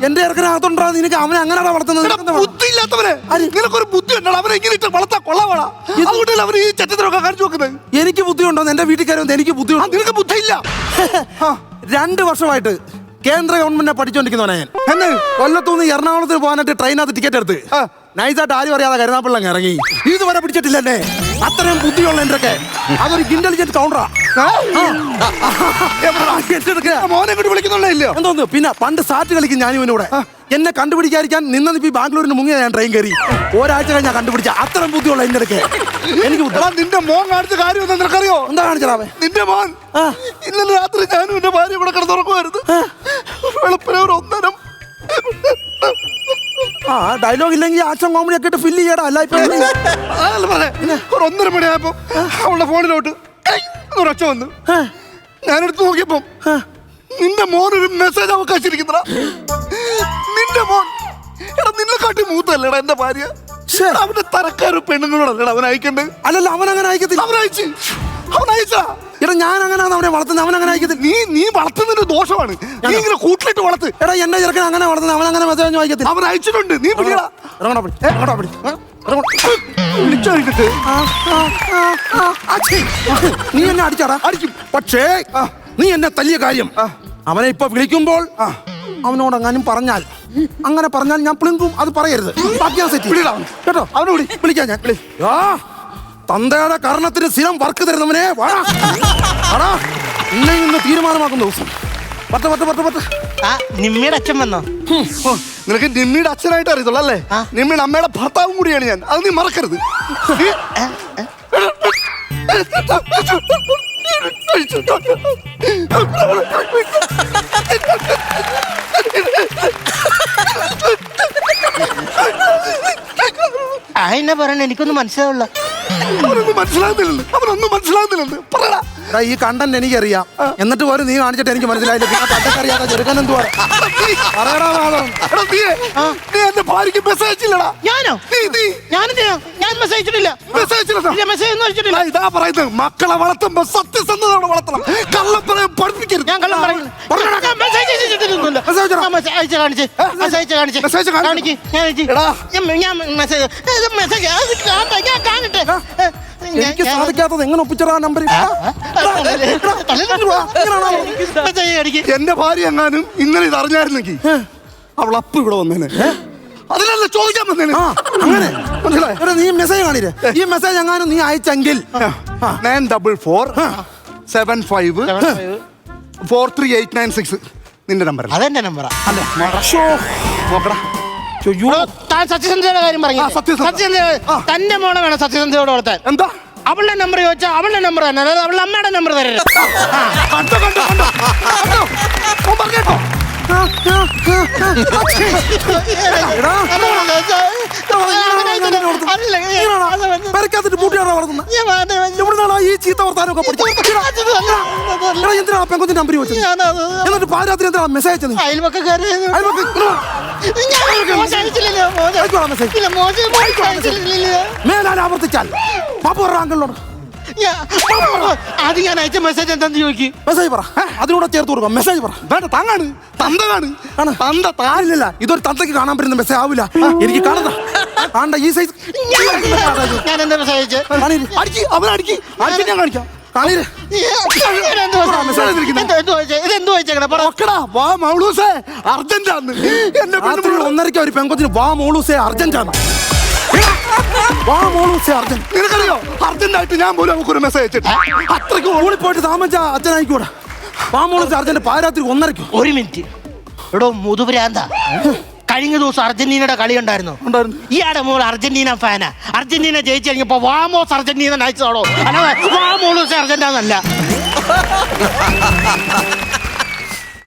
എന്റെ ഇറക്കനകത്തുണ്ടാ നിനക്ക് അവനെ അങ്ങനെയാണോ വളർത്തുന്നത്? ബുദ്ധി ഇല്ലാത്തവനെ, നിനക്കൊരു ബുദ്ധി ഉണ്ടോ? അവനെ ഇങ്ങനെ ഇട്ട് വളർത്താൻ കൊള്ളാവാടാ. അതുകൊണ്ടല്ലേ അവർ ഈ ചട്ടത്തിനൊക്കെ കാണിച്ചു നോക്കുന്നത്. എനിക്ക് ബുദ്ധി ഉണ്ടോ? എന്റെ വീട്ടിൽ കയറി എനിക്ക് ബുദ്ധി ഉണ്ടോ? നിനക്ക് ബുദ്ധിയില്ല. 2 വർഷമായിട്ട് കേന്ദ്ര ഗവൺമെന്റിനെ പഠിച്ചോണ്ടിരിക്കുന്നവനാ ഞാൻ. എന്നെ കൊല്ലത്തുനിന്ന് എറണാകുളത്തിന് പോകാനായിട്ട് ട്രെയിനകത്ത് ടിക്കറ്റ് എടുത്ത് നൈസായിട്ട് ആരും അറിയാതെ കരുനാപ്പിള്ളങ്ങ് ഇറങ്ങി. ഇതുവരെ പിടിച്ചിട്ടില്ല എന്നെ. അത്രയും ബുദ്ധിയുള്ള എന്റെ ഒക്കെ അതൊരു ഇന്റലിജന്റ് കൗണ്ടറാ. മോനെ കൊണ്ട് വിളിക്കുന്നുണ്ടോ? എന്തോന്ന് പിന്നെ പണ്ട് സാറ്റ് കളിക്കും ഞാനും ഇവനൂടെ. എന്നെ കണ്ടുപിടിക്കാതിരിക്കാൻ നിന്നിപ്പോ ബാംഗ്ലൂരിന് മുങ്ങിയ ഞാൻ ട്രെയിൻ കയറി. ഒരാഴ്ച കഴിഞ്ഞാൽ കണ്ടുപിടിച്ച അത്രയും ബുദ്ധിയുള്ള എന്റെ ഒക്കെ. എനിക്ക് നിന്റെ മോൻ കാണിച്ച കാര്യം എന്താ നിനക്കറിയോ? എന്താ കാണിച്ചതാവേ? നിന്റെ മോൻ ഇന്നലെ രാത്രി ഞാനും എന്റെ ഭാര്യ ഇവിടെ കിടന്നുറക്കുമായിരുന്നു. വെളുപ്പിനെ ഒരു 1:30. ഡയലോഗ് ഇല്ലെങ്കിൽ ആക്ഷൻ കോമഡി ഒക്കെ ഇട്ട് ഫില്ല് ചെയ്യടാ. അല്ല ഇപ്പൊ ഒരു 1:30 മണിയായപ്പോ അവളുടെ ഫോണിലോട്ട് ഒരൊച്ച വന്നു. ഞാനെടുത്ത് നോക്കിയപ്പോ നിന്റെ മോൻ ഒരു മെസ്സേജ് അവകാശിരിക്കുന്നടാ. നിന്റെ മോൻ എടാ നിന്നെ കാട്ടി മൂത്തല്ലേടാ എന്റെ ഭാര്യ. അവന്റെ തരക്കാരും പെണ്ണുങ്ങളോടല്ലേടാ അവൻ അയക്കണ്ടേ? അല്ലല്ല അവൻ അങ്ങനെ അയക്കത്തില്ല. അവൻ അയച്ചാ എടാ ഞാൻ അങ്ങനെയാണ് അവനെ വളർത്തുന്നത്. അവൻ അങ്ങനെ അയക്കത്തില്ല. നീ വളർത്തുന്നതിന്റെ ദോഷമാണ്. നീ ഇങ്ങനെ കൂട്ടിലിട്ട് വളർത്ത്. എടാ എന്റെ ചെറുക്കൻ അങ്ങനെ വളർത്തുന്നത്. അവൻ അങ്ങനെ മെസ്സേജ് വായിക്കത്തില്ല. അവൻ അയച്ചിട്ടുണ്ട്. നീ വിളിക്കടാ. നീ എന്നെ അടിച്ചാടാ? അടിക്കും. പക്ഷേ നീ എന്നെ തല്ലിയ കാര്യം അവനെ ഇപ്പൊ വിളിക്കുമ്പോൾ അവനോട് അങ്ങാനും പറഞ്ഞാൽ അങ്ങനെ പറഞ്ഞാൽ ഞാൻ പ്ലിങ്കും. അത് പറയരുത്. കേട്ടോ അവനെ വിളിക്കാൻ ഞാൻ തന്തയുടെ കർണത്തിന് സ്ഥിരം വർക്ക് തരുന്നവനെ വാടാ. ഇന്നെ ഇന്ന് തീരുമാനമാക്കുന്ന ദിവസം. നിമ്മിയുടെ അച്ഛൻ വന്നോ? നിനക്ക് നിമ്മിയുടെ അച്ഛനായിട്ട് അറിയത്തുള്ളൂ അല്ലേ? നിമ്മിയുടെ അമ്മയുടെ ഭർത്താവും കൂടിയാണ് ഞാൻ. അത് നീ മറക്കരുത്. എന്നെ പറയണ എനിക്കൊന്നും മനസ്സിലാവില്ല. അവനൊന്നും മനസ്സിലാകുന്നില്ലെന്ന് പറയടാ. ഈ കണ്ടന്റ് എനിക്കറിയാം. എന്നിട്ട് പോലും നീ കാണിച്ചിട്ട് എനിക്ക് മനസ്സിലായില്ല. പിന്നെ പണ്ടക്കറിയാതെ ചെറുക്കൻ എന്തുവാ പറയടാ. നീ എന്റെ ഭാര്യക്ക് മെസ്സേജ് അയച്ചില്ലടാ. ഞാനോ? ഞാൻ മെസ്സേജ് അയച്ചിട്ടില്ല. മെസ്സേജ് ഒന്നും അയച്ചിട്ടില്ല. ഇതാ പറയുന്നത്, മക്കളെ വളർത്തുമ്പോ സത്യസന്ധതയോടെ വളർത്തണം. കള്ളപ്പറയാൻ പഠിപ്പിക്കരുത്. ഞാൻ കള്ളം പറയില്ല. എനിക്ക് സാധിക്കാത്തത് എങ്ങനെ ഒപ്പിച്ചടാ നമ്പർ? എന്റെ ഭാര്യ എങ്ങാനും ഇന്നലെ ഇത് അറിഞ്ഞായിരുന്നെങ്കിൽ അവൾ അപ്പ് ഇവിടെ വന്നേനെ. അതിനല്ല ചോദിക്കാൻ വന്നേനെ. അങ്ങനെ നീ മെസ്സേജ് കാണില്ലേ? ഈ മെസ്സേജ് എങ്ങാനും നീ അയച്ചെങ്കിൽ 9447543896 നിന്റെ നമ്പർ. അതെന്റെ നമ്പറാ. നോക്കടാ. സത്യസന്ധയുടെ കാര്യം പറഞ്ഞു. തന്റെ മോളെ വേണം സത്യസന്ധയോട് വളർത്താൻ. എന്താ അവളുടെ നമ്പർ ചോദിച്ചാൽ അവളുടെ നമ്പർ തന്നെ, അതായത് അവളുടെ അമ്മയുടെ നമ്പർ തരരുത്. ഈ ചീത്ത വർത്താനൊക്കെ എന്തിനാ പെങ്കൊച്ചിന്റെ നമ്പർ ചോദിച്ചത്? എന്നിട്ട് പാരാത്രി എന്തിനാ മെസ്സേജ് അയച്ചത്? മേലാൽ ആവർത്തിച്ചാൽ പാപ്പുറോട് അത് ഞാൻ അയച്ച മെസ്സേജ് എന്താന്ന് ചോദിക്കും. മെസ്സേജ് പറ. അതിലൂടെ ചേർത്ത് കൊടുക്കാം. മെസ്സേജ് പറ. വേണ്ട തങ്ങാണ് തന്തകാണ് തന്ത താരില്ല. ഇതൊരു തന്തയ്ക്ക് കാണാൻ പറ്റുന്ന മെസ്സേജ് ആവില്ല. എനിക്ക് കാണണ്ട ഈ സൈസ്. ഞാൻ എന്താ മെസ്സേജ് അയച്ചത്? ഞാൻ കാണിക്കാം. അർജന്റാന്ന് എന്റെ 1:30 ഒരു പെങ്കൊച്ചിന് വാ മോളൂസേ അർജന്റാണ്. നിനക്കറിയോ അർജന്റായിട്ട് ഞാൻ പോലും നമുക്കൊരു മെസ്സേജ് അയച്ചിട്ട് അത്രയ്ക്ക് ഓടിപ്പോയിട്ട് താമസിച്ച അച്ഛനായിക്കൂടെ. വാ മോളൂസേ അർജന്റ് പാരാത്രി 1:30. ഒരു മിനിറ്റ് എടോ മുതുപുരാന്ത. കഴിഞ്ഞ ദിവസം അർജന്റീനയുടെ കളി ഉണ്ടായിരുന്നു. ഇയാടെ മോൾ അർജന്റീന ഫാനാ. അർജന്റീന ജയിച്ചു കഴിഞ്ഞപ്പോ വാമോസ് അർജന്റീന അയച്ചതാണോ? അല്ല വാമോളൂസ് അർജന്റീന എന്നല്ല.